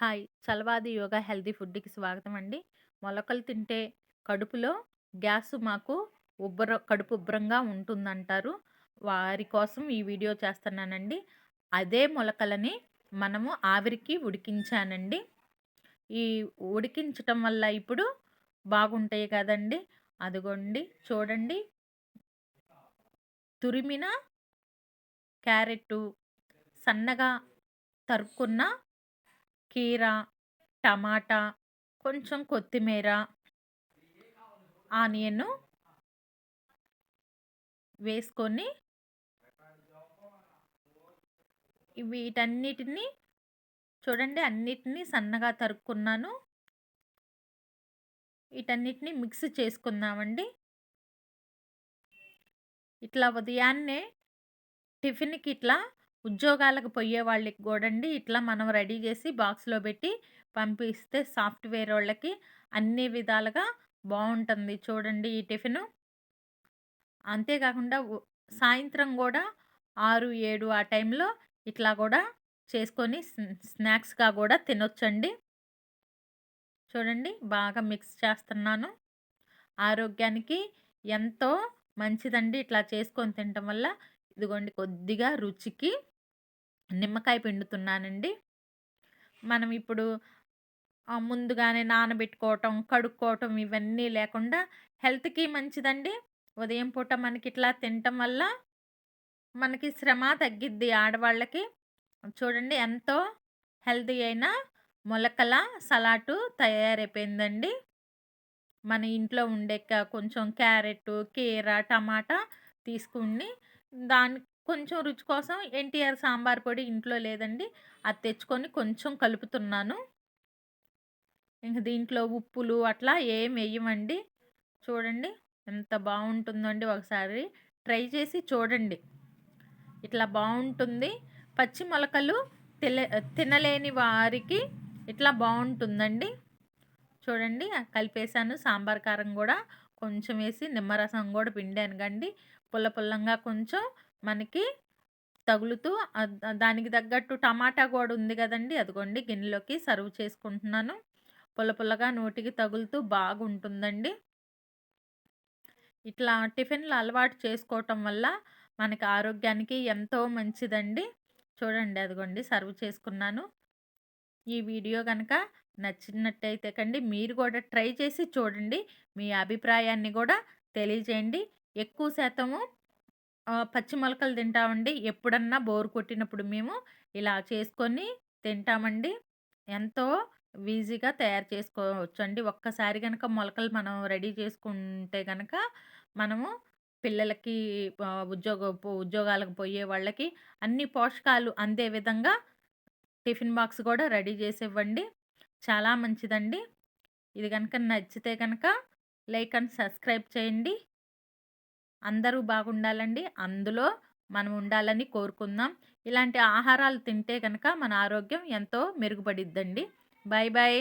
Hi! Chalavadi yoga healthy ఫుడ్‌కి స్వాగతం అండి. మొలకలు తింటే కడుపులో గ్యాస్ మాకు కడుపు ఉబ్బరంగా ఉంటుందంటారు. వారి కోసం ఈ వీడియో చేస్తున్నానండి. అదే మొలకలని మనము ఆవిరికి ఉడికించానండి. ఈ ఉడికించటం వల్ల ఇప్పుడు బాగుంటాయి కదండీ! అదిగోండి చూడండి. తురిమిన క్యారెట్టు, సన్నగా తరుక్కున్న కీర, టమాటా, కొంచెం కొత్తిమీర, ఆనియను వేసుకొని వీటన్నిటిని చూడండి అన్నిటిని సన్నగా తరుక్కున్నాను. వీటన్నిటిని మిక్స్ చేసుకుందామండి. ఇట్లా ఉదయాన్నే టిఫిన్‌కి ఇట్లా ఉద్యోగాలకు పోయే వాళ్ళకి గూడండి ఇట్లా మనం రెడీ చేసి బాక్స్‌లో పెట్టి పంపిస్తే సాఫ్ట్‌వేరోళ్ళకి అన్ని విధాలుగా బావుంటుంది చూడండి ఈ టిఫిను. అంతే కాకుండా సాయంత్రం గూడా 6, 7 ఆ టైంలో ఇట్లా గూడా చేసుకొని స్నాక్స్‌గా గూడా తినొచ్చండి. చూడండి బాగా మిక్స్ చేస్తున్నాను. ఆరోగ్యానికి ఎంతో మంచిదండి ఇట్లా చేసుకొని తినటం వల్ల. ఇదిగోండి కొద్దిగా రుచికి నిమ్మకాయ పిండుతున్నానండి. మనం ఇప్పుడు ముందుగానే నానబెట్టుకోవటం, కడుక్కోవటం ఇవన్నీ లేకుండా హెల్త్‌కి మంచిదండి. ఉదయం పూట మనకిట్లా తినటం వల్ల మనకి శ్రమ తగ్గిద్ది ఆడవాళ్ళకి. చూడండి ఎంతో హెల్తీ అయిన మొలకల సలాటు తయారైపోయిందండి. మన ఇంట్లో ఉండే కొంచెం క్యారెట్టు, కీర, టమాటా తీసుకొని దానికి కొంచెం రుచి కోసం ఎన్టీఆర్ సాంబార్ పొడి ఇంట్లో లేదండి. అది తెచ్చుకొని కొంచెం కలుపుతున్నాను. ఇంక దీంట్లో ఉప్పులు అట్లా ఏం ఎయ్యమండి. చూడండి ఎంత బావుంటుందండి ఒకసారి ట్రై చేసి చూడండి. ఇట్లా బావుంటుంది. పచ్చి మొలకలు తినలేని వారికి ఇట్లా బావుంటుందండి. చూడండి కలిపేసాను. సాంబార్ కారం గూడా కొంచెం వేసి నిమ్మరసం గూడా పిండాను గండి. పుల్ల పుల్లంగా కొంచెం మనకి తగులుతూ దానికి తగ్గట్టు టమాటా గూడా ఉంది గదండీ! అదిగోండి గిన్నెలోకి సర్వ్ చేసుకుంటున్నాను. పుల్ల పుల్లగా నోటికి తగులుతూ బాగుంటుందండి. ఇట్లా టిఫిన్‌లు అలవాటు చేసుకోవటం వల్ల మనకి ఆరోగ్యానికి ఎంతో మంచిదండి. చూడండి అదిగోండి సర్వ్ చేసుకున్నాను. ఈ వీడియో గనక నచ్చినట్టయితే మీరు కూడా ట్రై చేసి చూడండి. మీ అభిప్రాయాన్ని కూడా తెలియజేయండి. ఎక్కువ శాతము పచ్చి మొలకలు తింటామండి. ఎప్పుడన్నా బోర్ కొట్టినప్పుడు మేము ఇలా చేసుకొని తింటామండి. ఎంతో ఈజీగా తయారు చేసుకోవచ్చండి. ఒక్కసారి గనక మొలకలు మనం రెడీ చేసుకుంటే గనక మనము పిల్లలకి ఉద్యోగాలకు పోయే వాళ్ళకి అన్ని పోషకాలు అందే విధంగా టిఫిన్ బాక్స్ కూడా రెడీ చేసివ్వండి. చాలా మంచిదండి. ఇది గనక నచ్చితే గనక లైక్ అండ్ సబ్స్క్రైబ్ చేయండి. అందరూ బాగుండాలండి. అందులో మనం ఉండాలని కోరుకుందాం. ఇలాంటి ఆహారాలు తింటే గనక మన ఆరోగ్యం ఎంతో మెరుగుపడిద్దండి. Bye bye.